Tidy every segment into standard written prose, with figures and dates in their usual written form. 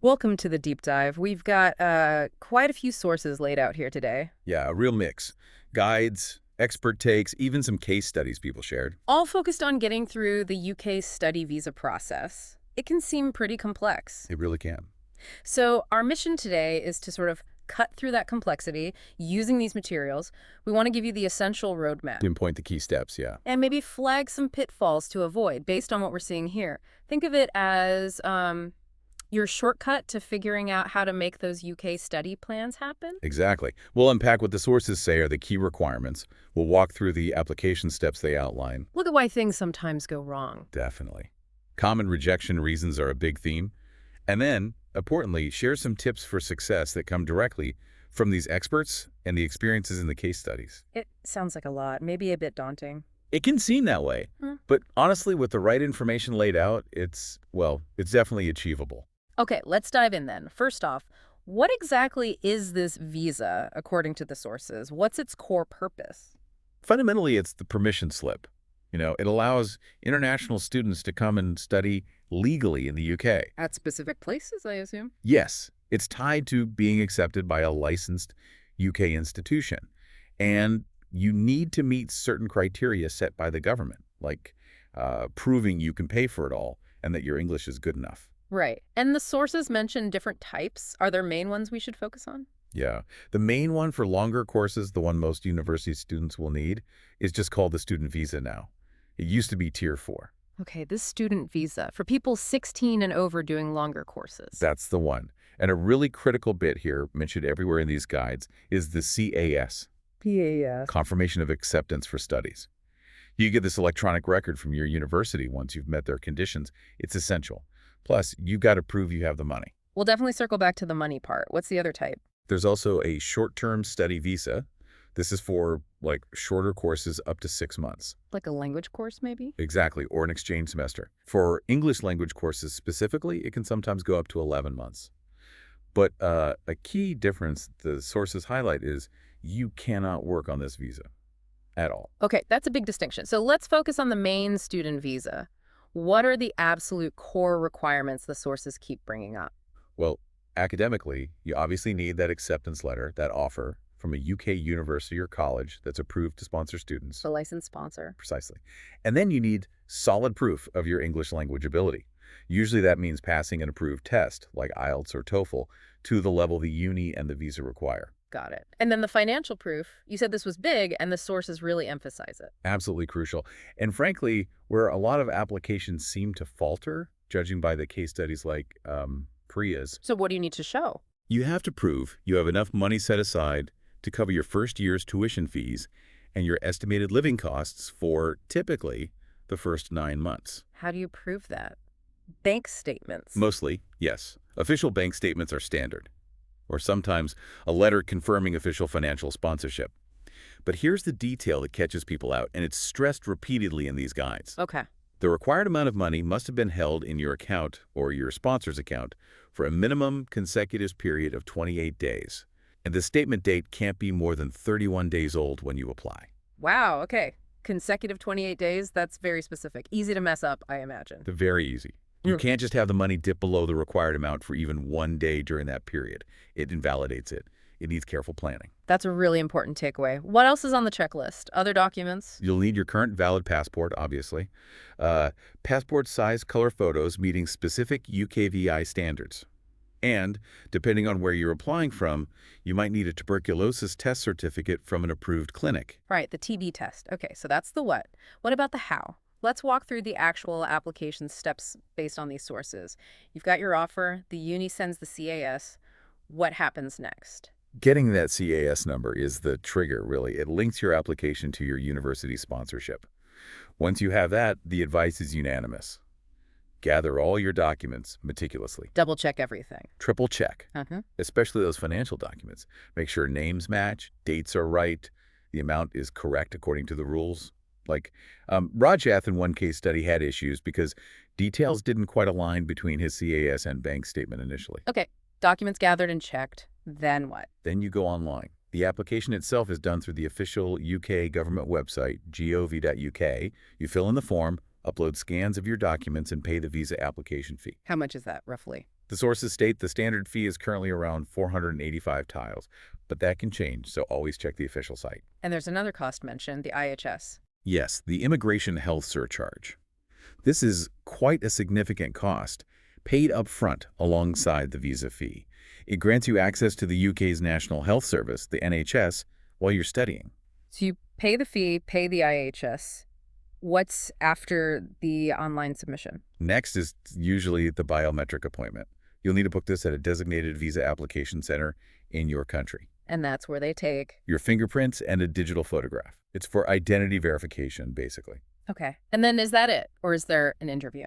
Welcome to the deep dive. We've got quite a few sources laid out here today, Yeah, a real mix. Guides, expert takes, even some case studies people shared. all focused on getting through the UK study visa process. It can seem pretty complex. It really can. So, our mission today is to sort of cut through that complexity using these materials. We want to give you the essential roadmap Pinpoint the key steps, yeah. and maybe flag some pitfalls to avoid based on what we're seeing here. Think of it as your shortcut to figuring out how to make those UK study plans happen. Exactly. We'll unpack what the sources say are the key requirements. We'll walk through the application steps they outline. Look at why things sometimes go wrong. Definitely. Common rejection reasons are a big theme. And then, importantly, share some tips for success that come directly from these experts and the experiences in the case studies. It sounds like a lot, maybe a bit daunting. It can seem that way, but honestly, with the right information laid out, it's definitely achievable. Okay, let's dive in then. First off, what exactly is this visa, according to the sources? What's its core purpose? Fundamentally, it's the permission slip. It allows international students to come and study legally in the UK. At specific places, I assume? Yes, it's tied to being accepted by a licensed UK institution. And you need to meet certain criteria set by the government, like proving you can pay for it all and that your English is good enough. Right. And the sources mention different types. Are there main ones we should focus on? Yeah. The main one for longer courses, the one most university students will need, is just called the student visa now. It used to be Tier 4. Okay, this student visa for people 16 and over doing longer courses. That's the one. And a really critical bit here, mentioned everywhere in these guides, is the CAS, PAS. Confirmation of Acceptance for Studies. You get this electronic record from your university once you've met their conditions. It's essential. Plus, you've got to prove you have the money. We'll definitely circle back to the money part. What's the other type? There's also a short-term study visa. This is for, shorter courses up to 6 months. Like a language course, maybe? Exactly, or an exchange semester. For English language courses specifically, it can sometimes go up to 11 months. But a key difference the sources highlight is you cannot work on this visa at all. Okay, that's a big distinction. So let's focus on the main student visa. What are the absolute core requirements the sources keep bringing up? Well, academically, you obviously need that acceptance letter, that offer from a UK university or college that's approved to sponsor students. The licensed sponsor. Precisely. And then you need solid proof of your English language ability. Usually that means passing an approved test, like IELTS or TOEFL, to the level the uni and the visa require. Got it. And then the financial proof, you said this was big, and the sources really emphasize it. Absolutely crucial. And frankly, where a lot of applications seem to falter, judging by the case studies like Priya's, So what do you need to show? you have to prove you have enough money set aside to cover your first year's tuition fees and your estimated living costs for typically the first 9 months. How do you prove that? Bank statements. Mostly, yes. Official bank statements are standard, or sometimes a letter confirming official financial sponsorship. But here's the detail that catches people out, and it's stressed repeatedly in these guides. Okay. The required amount of money must have been held in your account or your sponsor's account for a minimum consecutive period of 28 days. And the statement date can't be more than 31 days old when you apply. Wow, okay. Consecutive 28 days, that's very specific. Easy to mess up, I imagine. They're very easy. You can't just have the money dip below the required amount for even 1 day during that period. It invalidates it. It needs careful planning. That's a really important takeaway. What else is on the checklist? Other documents? You'll need your current valid passport, obviously. Passport size color photos meeting specific UKVI standards. And, depending on where you're applying from, you might need a tuberculosis test certificate from an approved clinic. Right, the TB test. Okay, so that's the what. What about the how? Let's walk through the actual application steps based on these sources. You've got your offer, the uni sends the CAS. What happens next? Getting that CAS number is the trigger, really. It links your application to your university sponsorship. Once you have that, the advice is unanimous. Gather all your documents meticulously. Double check everything. Triple check, Uh-huh. especially those financial documents. Make sure names match, dates are right, the amount is correct according to the rules. Rajath in one case study had issues because details didn't quite align between his CAS and bank statement initially. Okay, documents gathered and checked. Then what? Then you go online. The application itself is done through the official UK government website, gov.uk. You fill in the form, upload scans of your documents, and pay the visa application fee. How much is that, roughly? The sources state the standard fee is currently around 485 tiles, but that can change, so always check the official site. And there's another cost mentioned, the IHS. Yes, the immigration health surcharge. This is quite a significant cost, paid up front alongside the visa fee. It grants you access to the UK's National Health Service, the NHS, while you're studying. So you pay the fee, pay the IHS. What's after the online submission? Next is usually the biometric appointment. You'll need to book this at a designated visa application center in your country. And that's where they take. Your fingerprints and a digital photograph. It's for identity verification, basically. Okay. And then is that it? Or is there an interview?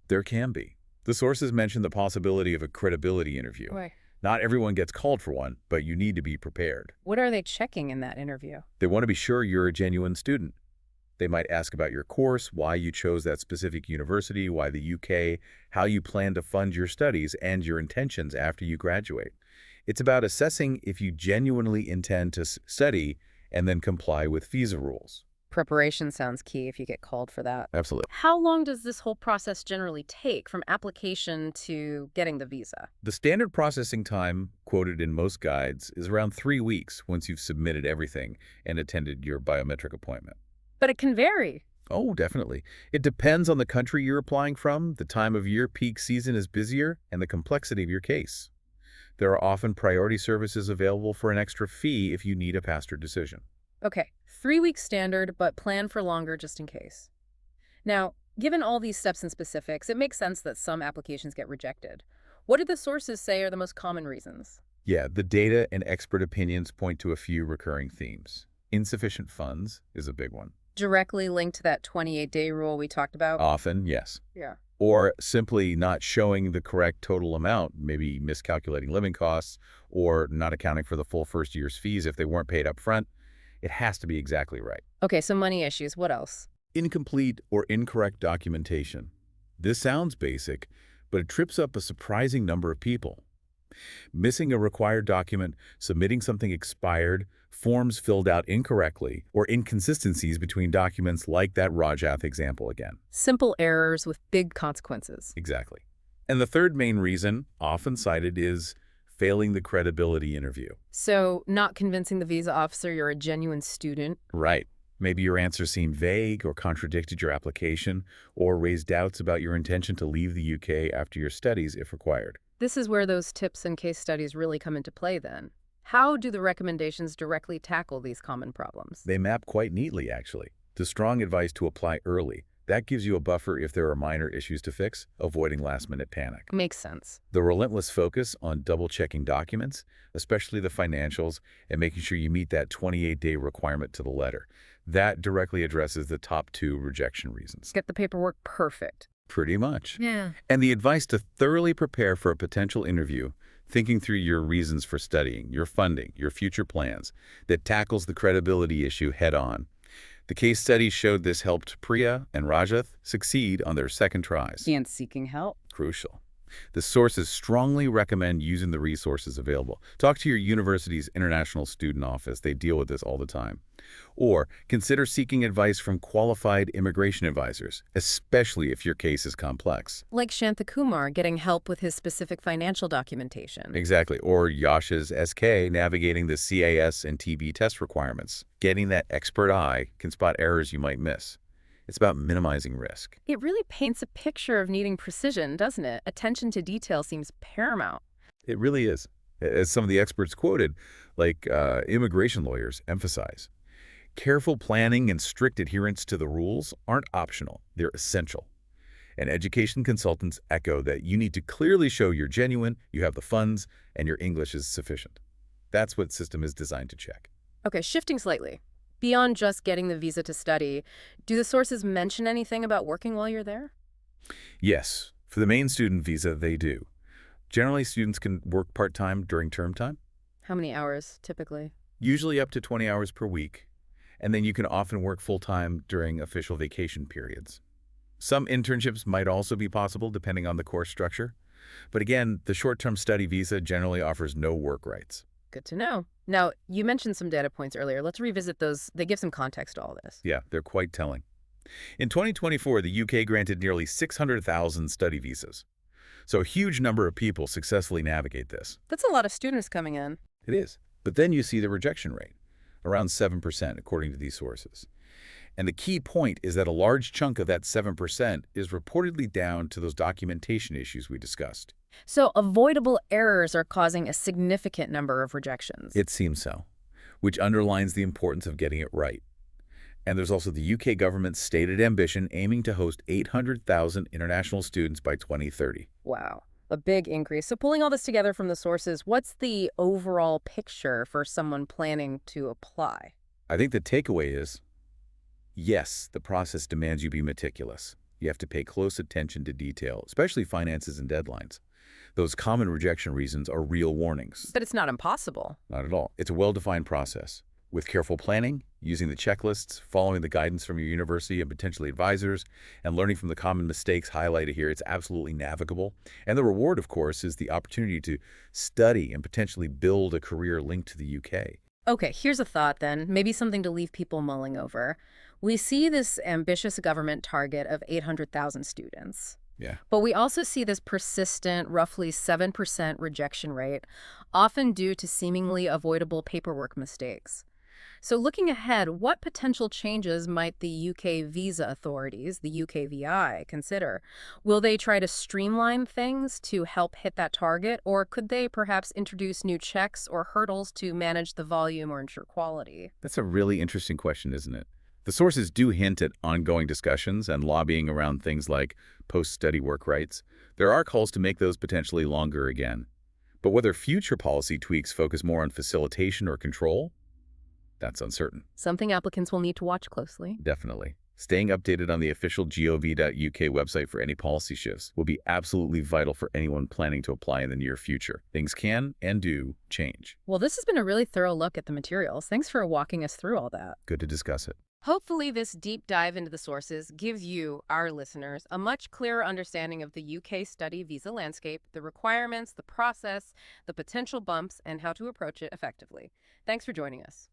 There can be. The sources mention the possibility of a credibility interview. Right. Not everyone gets called for one, but you need to be prepared. What are they checking in that interview? They want to be sure you're a genuine student. They might ask about your course, why you chose that specific university, why the UK, how you plan to fund your studies, and your intentions after you graduate. It's about assessing if you genuinely intend to study and then comply with visa rules. Preparation sounds key if you get called for that. Absolutely. How long does this whole process generally take from application to getting the visa? The standard processing time, quoted in most guides, is around 3 weeks once you've submitted everything and attended your biometric appointment. But it can vary. Oh, definitely. It depends on the country you're applying from, the time of year peak season is busier, and the complexity of your case. There are often priority services available for an extra fee if you need a faster decision. Okay, 3 week standard, but plan for longer just in case. Now, given all these steps and specifics, it makes sense that some applications get rejected. What do the sources say are the most common reasons? Yeah, the data and expert opinions point to a few recurring themes. Insufficient funds is a big one. Directly linked to that 28-day rule we talked about? Often, yes. Yeah. Or simply not showing the correct total amount, maybe miscalculating living costs, or not accounting for the full first year's fees if they weren't paid up front. It has to be exactly right. Okay, so money issues. What else? Incomplete or incorrect documentation. This sounds basic, but it trips up a surprising number of people. Missing a required document, submitting something expired, forms filled out incorrectly, or inconsistencies between documents like that Rajath example again. Simple errors with big consequences. Exactly. And the third main reason, often cited, is failing the credibility interview. So, not convincing the visa officer you're a genuine student. Right. Maybe your answers seemed vague or contradicted your application, or raised doubts about your intention to leave the UK after your studies if required. This is where those tips and case studies really come into play then. How do the recommendations directly tackle these common problems? They map quite neatly, actually. The strong advice to apply early. That gives you a buffer if there are minor issues to fix, avoiding last-minute panic. Makes sense. The relentless focus on double-checking documents, especially the financials, and making sure you meet that 28-day requirement to the letter. That directly addresses the top 2 rejection reasons. Get the paperwork perfect. Pretty much. Yeah. And the advice to thoroughly prepare for a potential interview, thinking through your reasons for studying, your funding, your future plans, that tackles the credibility issue head-on. The case study showed this helped Priya and Rajath succeed on their second tries. And seeking help. Crucial. The sources strongly recommend using the resources available. Talk to your university's international student office. They deal with this all the time. Or consider seeking advice from qualified immigration advisors, especially if your case is complex. Like Shantakumar getting help with his specific financial documentation. Exactly. Or Yash's SK navigating the CAS and TB test requirements. Getting that expert eye can spot errors you might miss. It's about minimizing risk. It really paints a picture of needing precision, doesn't it? Attention to detail seems paramount. It really is. As some of the experts quoted, like immigration lawyers emphasize, careful planning and strict adherence to the rules aren't optional. They're essential. And education consultants echo that you need to clearly show you're genuine, you have the funds, and your English is sufficient. That's what the system is designed to check. Okay, shifting slightly. Beyond just getting the visa to study, do the sources mention anything about working while you're there? Yes, for the main student visa, they do. Generally, students can work part-time during term time, How many hours, typically? usually up to 20 hours per week, and then you can often work full-time during official vacation periods. Some internships might also be possible depending on the course structure, but again, the short-term study visa generally offers no work rights. Good to know. Now, you mentioned some data points earlier. Let's revisit those. They give some context to all this. Yeah, they're quite telling. In 2024, the UK granted nearly 600,000 study visas. So a huge number of people successfully navigate this. That's a lot of students coming in. It is. But then you see the rejection rate, around 7% according to these sources. And the key point is that a large chunk of that 7% is reportedly down to those documentation issues we discussed. So avoidable errors are causing a significant number of rejections. It seems so, which underlines the importance of getting it right. And there's also the UK government's stated ambition aiming to host 800,000 international students by 2030. Wow, a big increase. So pulling all this together from the sources, what's the overall picture for someone planning to apply? I think the takeaway is, yes, the process demands you be meticulous. You have to pay close attention to detail, especially finances and deadlines. Those common rejection reasons are real warnings. But it's not impossible. Not at all. It's a well-defined process. With careful planning, using the checklists, following the guidance from your university and potentially advisors, and learning from the common mistakes highlighted here, it's absolutely navigable. And the reward, of course, is the opportunity to study and potentially build a career linked to the UK. Okay, here's a thought then, maybe something to leave people mulling over. We see this ambitious government target of 800,000 students. Yeah. But we also see this persistent, roughly 7% rejection rate, often due to seemingly avoidable paperwork mistakes. So looking ahead, what potential changes might the UK visa authorities, the UKVI, consider? Will they try to streamline things to help hit that target, or could they perhaps introduce new checks or hurdles to manage the volume or ensure quality? That's a really interesting question, isn't it? The sources do hint at ongoing discussions and lobbying around things like post-study work rights. There are calls to make those potentially longer again. But whether future policy tweaks focus more on facilitation or control, that's uncertain. Something applicants will need to watch closely. Definitely. Staying updated on the official gov.uk website for any policy shifts will be absolutely vital for anyone planning to apply in the near future. Things can and do change. Well, this has been a really thorough look at the materials. Thanks for walking us through all that. Good to discuss it. Hopefully, this deep dive into the sources gives you, our listeners, a much clearer understanding of the UK study visa landscape, the requirements, the process, the potential bumps, and how to approach it effectively. Thanks for joining us.